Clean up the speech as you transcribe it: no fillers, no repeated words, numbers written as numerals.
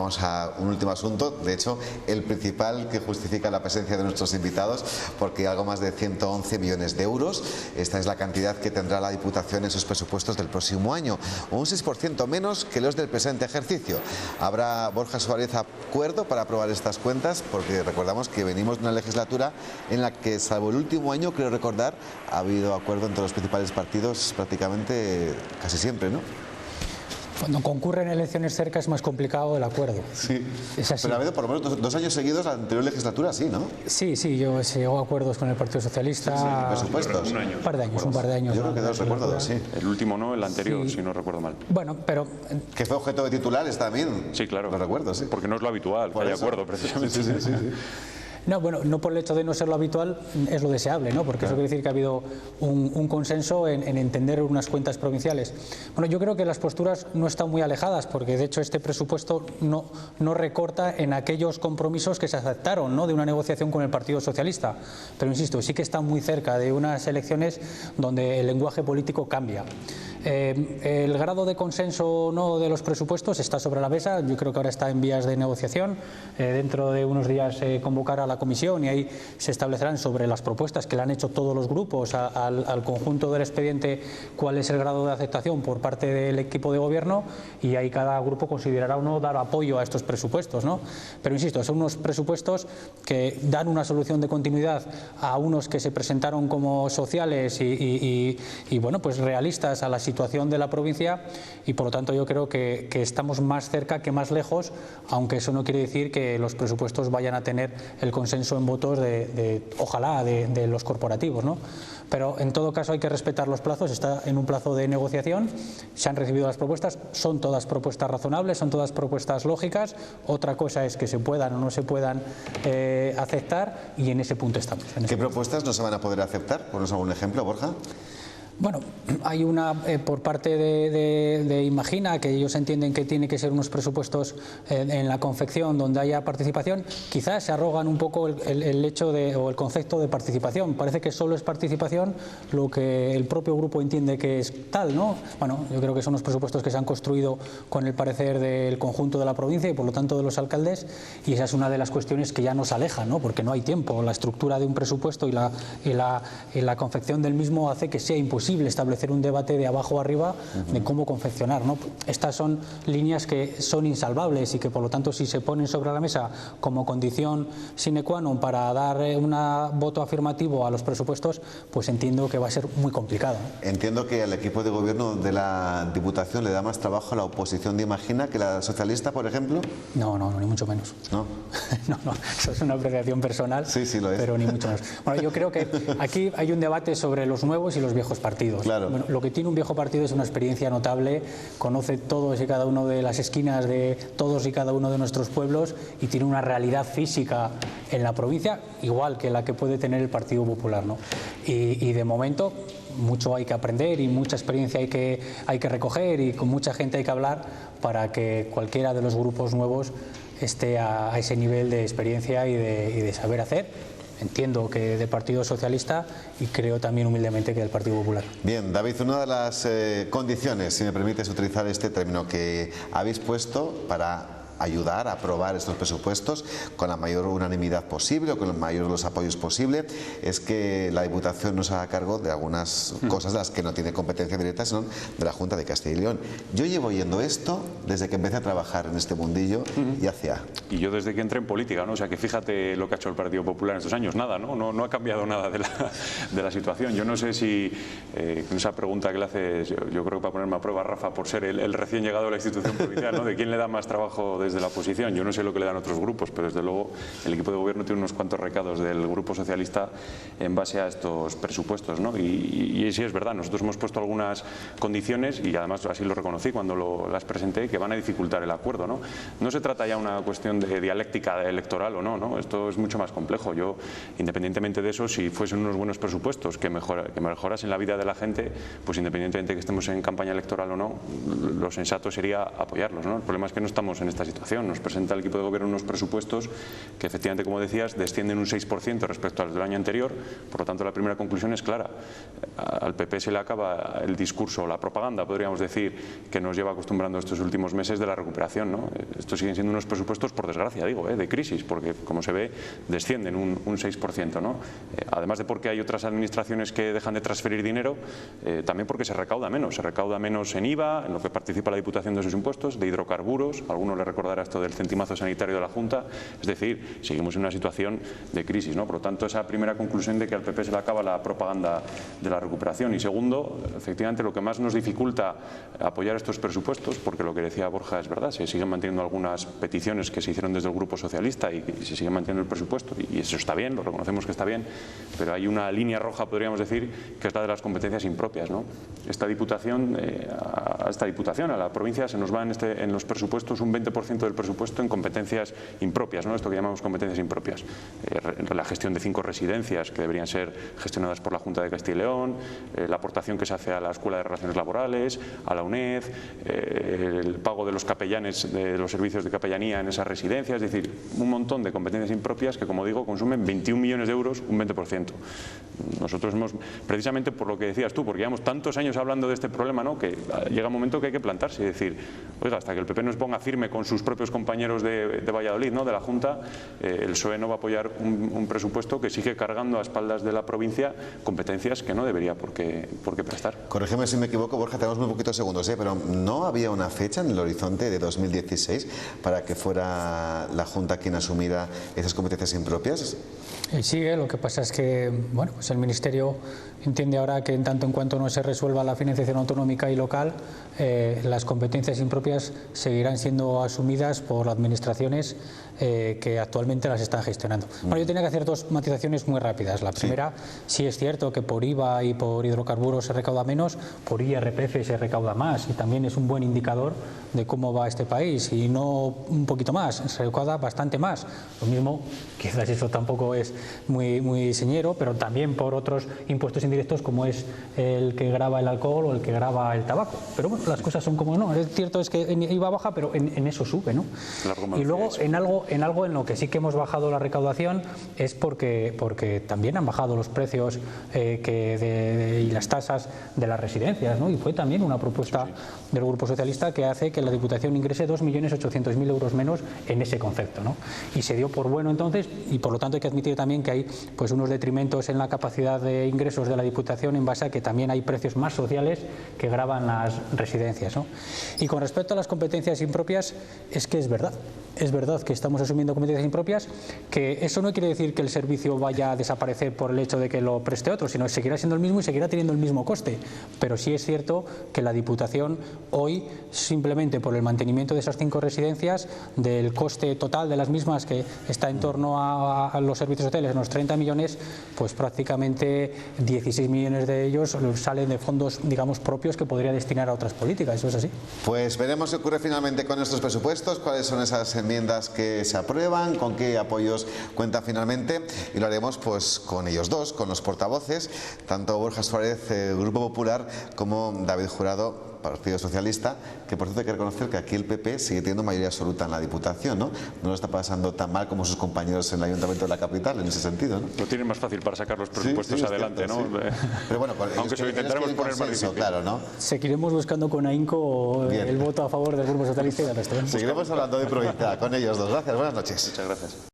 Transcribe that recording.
vamos a un último asunto, de hecho, el principal que justifica la presencia de nuestros invitados, porque algo más de 111 millones de euros, esta es la cantidad que tendrá la Diputación en sus presupuestos del próximo año, un 6% menos que los del presente ejercicio. ¿Habrá, Borja Suárez, acuerdo para aprobar estas cuentas? Porque recordamos que venimos de una legislatura en la que, salvo el último año, creo recordar, ha habido acuerdo entre los principales partidos prácticamente casi siempre, ¿no? Cuando concurren elecciones cerca es más complicado el acuerdo. Sí, es así. Pero ha habido por lo menos dos años seguidos la anterior legislatura, sí, ¿no? Sí, se llegó a acuerdos con el Partido Socialista. Sí, presupuestos. Un par de años. Yo creo que dos, recuerdo, sí. El último no, el anterior, si no recuerdo mal. Bueno, pero... Que fue objeto de titulares también. Sí, claro. Lo recuerdo, sí. Porque no es lo habitual, que haya acuerdo, precisamente. Sí. No, bueno, no por el hecho de no ser lo habitual es lo deseable, ¿no? Porque eso quiere decir que ha habido un consenso en entender unas cuentas provinciales. Bueno, yo creo que las posturas no están muy alejadas, porque de hecho este presupuesto no recorta en aquellos compromisos que se aceptaron, ¿no?, de una negociación con el Partido Socialista. Pero insisto, sí que está muy cerca de unas elecciones donde el lenguaje político cambia. El grado de consenso o no de los presupuestos está sobre la mesa. Yo creo que ahora está en vías de negociación. Dentro de unos días se convocará la comisión y ahí se establecerán sobre las propuestas que le han hecho todos los grupos al conjunto del expediente cuál es el grado de aceptación por parte del equipo de gobierno, y ahí cada grupo considerará o no dar apoyo a estos presupuestos, ¿no? Pero insisto, son unos presupuestos que dan una solución de continuidad a unos que se presentaron como sociales y bueno, pues realistas a la situación de la provincia, y por lo tanto yo creo que estamos más cerca que más lejos, aunque eso no quiere decir que los presupuestos vayan a tener el consenso en votos ojalá de los corporativos, ¿no? Pero en todo caso hay que respetar los plazos, está en un plazo de negociación, se han recibido las propuestas, son todas propuestas razonables, son todas propuestas lógicas, otra cosa es que se puedan o no se puedan aceptar, y en ese punto estamos. ¿Qué propuestas no se van a poder aceptar? ¿Ponos algún ejemplo, Borja? Bueno, hay una por parte de Imagina, que ellos entienden que tiene que ser unos presupuestos en la confección donde haya participación. Quizás se arrogan un poco el hecho o el concepto de participación. Parece que solo es participación lo que el propio grupo entiende que es tal, ¿no? Bueno, yo creo que son los presupuestos que se han construido con el parecer del conjunto de la provincia y por lo tanto de los alcaldes, y esa es una de las cuestiones que ya nos alejan, ¿no? Porque no hay tiempo. La estructura de un presupuesto y la confección del mismo hace que sea imposible establecer un debate de abajo a arriba de cómo confeccionar, ¿no? Estas son líneas que son insalvables y que por lo tanto, si se ponen sobre la mesa como condición sine qua non para dar un voto afirmativo a los presupuestos, pues entiendo que va a ser muy complicado, ¿no? Entiendo que al equipo de gobierno de la Diputación le da más trabajo a la oposición de Imagina que la socialista, por ejemplo. No, ni mucho menos. ¿No? No, eso es una apreciación personal, sí, lo es. Pero ni mucho menos. Bueno, yo creo que aquí hay un debate sobre los nuevos y los viejos partidos. Claro. Bueno, lo que tiene un viejo partido es una experiencia notable, conoce todos y cada uno de las esquinas de todos y cada uno de nuestros pueblos y tiene una realidad física en la provincia igual que la que puede tener el Partido Popular, ¿no? Y de momento mucho hay que aprender y mucha experiencia hay que recoger, y con mucha gente hay que hablar para que cualquiera de los grupos nuevos esté a ese nivel de experiencia y de saber hacer. Entiendo que del Partido Socialista y creo también humildemente que del Partido Popular. Bien, David, una de las condiciones, si me permites utilizar este término, que habéis puesto para ayudar a aprobar estos presupuestos con la mayor unanimidad posible o con el mayor de los apoyos posible, es que la Diputación no se haga cargo de algunas cosas de las que no tiene competencia directa, sino de la Junta de Castilla y León. Yo llevo oyendo esto desde que empecé a trabajar en este mundillo y hacia... Y yo desde que entré en política, ¿no? O sea, que fíjate lo que ha hecho el Partido Popular en estos años, nada, no ha cambiado nada de la situación. Yo no sé si, con esa pregunta que le haces, yo creo que para ponerme a prueba, Rafa, por ser el recién llegado a la institución provincial, ¿no? De quién le da más trabajo desde la oposición. Yo no sé lo que le dan otros grupos, pero desde luego el equipo de gobierno tiene unos cuantos recados del Grupo Socialista en base a estos presupuestos, ¿no? Y sí es verdad, nosotros hemos puesto algunas condiciones y además así lo reconocí cuando las presenté, que van a dificultar el acuerdo, ¿no? No se trata ya una cuestión cuestión de dialéctica electoral o no, ¿no? Esto es mucho más complejo. Yo, independientemente de eso, si fuesen unos buenos presupuestos que mejorasen la vida de la gente, pues independientemente de que estemos en campaña electoral o no, lo sensato sería apoyarlos, ¿no? El problema es que no estamos en esta situación. Nos presenta el equipo de gobierno unos presupuestos que efectivamente, como decías, descienden un 6% respecto al del año anterior. Por lo tanto, la primera conclusión es clara. Al PP se le acaba el discurso, la propaganda, podríamos decir, que nos lleva acostumbrando estos últimos meses de la recuperación, ¿no? Estos siguen siendo unos presupuestos, por desgracia, digo, de crisis, porque, como se ve, descienden un 6%, ¿no? Además de porque hay otras administraciones que dejan de transferir dinero, también porque se recauda menos en IVA, en lo que participa la Diputación de esos impuestos, de hidrocarburos, a algunos le recordará esto del centimazo sanitario de la Junta, es decir, seguimos en una situación de crisis, ¿no? Por lo tanto, esa primera conclusión de que al PP se le acaba la propaganda de la recuperación. Y segundo, efectivamente, lo que más nos dificulta apoyar estos presupuestos, porque lo que decía Borja es verdad, se siguen manteniendo algunas peticiones que se hicieron desde el Grupo Socialista y se sigue manteniendo el presupuesto, y eso está bien, lo reconocemos que está bien, pero hay una línea roja, podríamos decir, que es la de las competencias impropias, ¿no? Esta Diputación, a la provincia se nos va en los presupuestos un 20% del presupuesto en competencias impropias, ¿no? Esto que llamamos competencias impropias. La gestión de 5 residencias que deberían ser gestionadas por la Junta de Castilla y León, la aportación que se hace a la Escuela de Relaciones Laborales, a la UNED, el pago de los capellanes, de los servicios de capellanía en esas residencias, es decir, un montón de competencias impropias que, como digo, consumen 21 millones de euros, un 20%. Nosotros hemos, precisamente por lo que decías tú, porque llevamos tantos años hablando de este problema, ¿no?, que llega un momento que hay que plantarse y decir, oiga, hasta que el PP no se ponga firme con sus propios compañeros de Valladolid, ¿no?, de la Junta, el PSOE no va a apoyar un presupuesto que sigue cargando a espaldas de la provincia competencias que no debería por qué prestar. Corrígeme si me equivoco, Borja, tenemos muy poquitos segundos, pero ¿no había una fecha en el horizonte de 2016 para que fuera la Junta quien asumiera esas competencias impropias? Sí, lo que pasa es que bueno, pues el Ministerio entiende ahora que en tanto en cuanto no se resuelva la financiación autonómica y local, las competencias impropias seguirán siendo asumidas por administraciones que actualmente las están gestionando. Bueno, yo tenía que hacer dos matizaciones muy rápidas. La primera, sí es cierto que por IVA y por hidrocarburos se recauda menos, por IRPF se recauda más, y también es un buen indicador de cómo va este país, y no un poquito más, se recauda bastante más. Lo mismo, quizás eso tampoco es muy señero, pero también por otros impuestos indirectos como es el que grava el alcohol o el que grava el tabaco. Pero bueno, las cosas son como no. Es cierto es que en IVA baja, pero en eso sube, ¿no? Y luego en algo en lo que sí que hemos bajado la recaudación es porque también han bajado los precios y las tasas de las residencias, ¿no? Y fue también una propuesta del Grupo Socialista que hace que la Diputación ingrese 2.800.000 euros menos en ese concepto, ¿no? Y se dio por bueno entonces, y por lo tanto hay que admitir también que hay pues unos detrimentos en la capacidad de ingresos de la Diputación en base a que también hay precios más sociales que gravan las residencias, ¿no? Y con respecto a las competencias impropias, es que es verdad que estamos asumiendo competencias impropias, que eso no quiere decir que el servicio vaya a desaparecer por el hecho de que lo preste otro, sino que seguirá siendo el mismo y seguirá teniendo el mismo coste. Pero sí es cierto que la Diputación hoy, simplemente por el mantenimiento de esas 5 residencias, del coste total de las mismas, que está en torno a los servicios hoteles, unos 30 millones, pues prácticamente 16 millones de ellos salen de fondos, digamos, propios que podría destinar a otras políticas. ¿Eso es así? Pues veremos qué ocurre finalmente con estos presupuestos, cuáles son esas enmiendas que se aprueban, con qué apoyos cuentan finalmente, y lo haremos pues con ellos dos, con los portavoces, tanto Borja Suárez, Grupo Popular, como David Jurado, Partido Socialista, que por cierto hay que reconocer que aquí el PP sigue teniendo mayoría absoluta en la Diputación, ¿no? No lo está pasando tan mal como sus compañeros en el Ayuntamiento de la capital, en ese sentido, ¿no? Lo tienen más fácil para sacar los presupuestos adelante, cierto, ¿no? Sí. Pero bueno, aunque se lo intentaremos poner más difícil. Claro, ¿no? Seguiremos buscando con ahínco el voto a favor del Grupo Socialista y del resto. Seguiremos hablando de provincia con ellos dos. Gracias, buenas noches. Muchas gracias.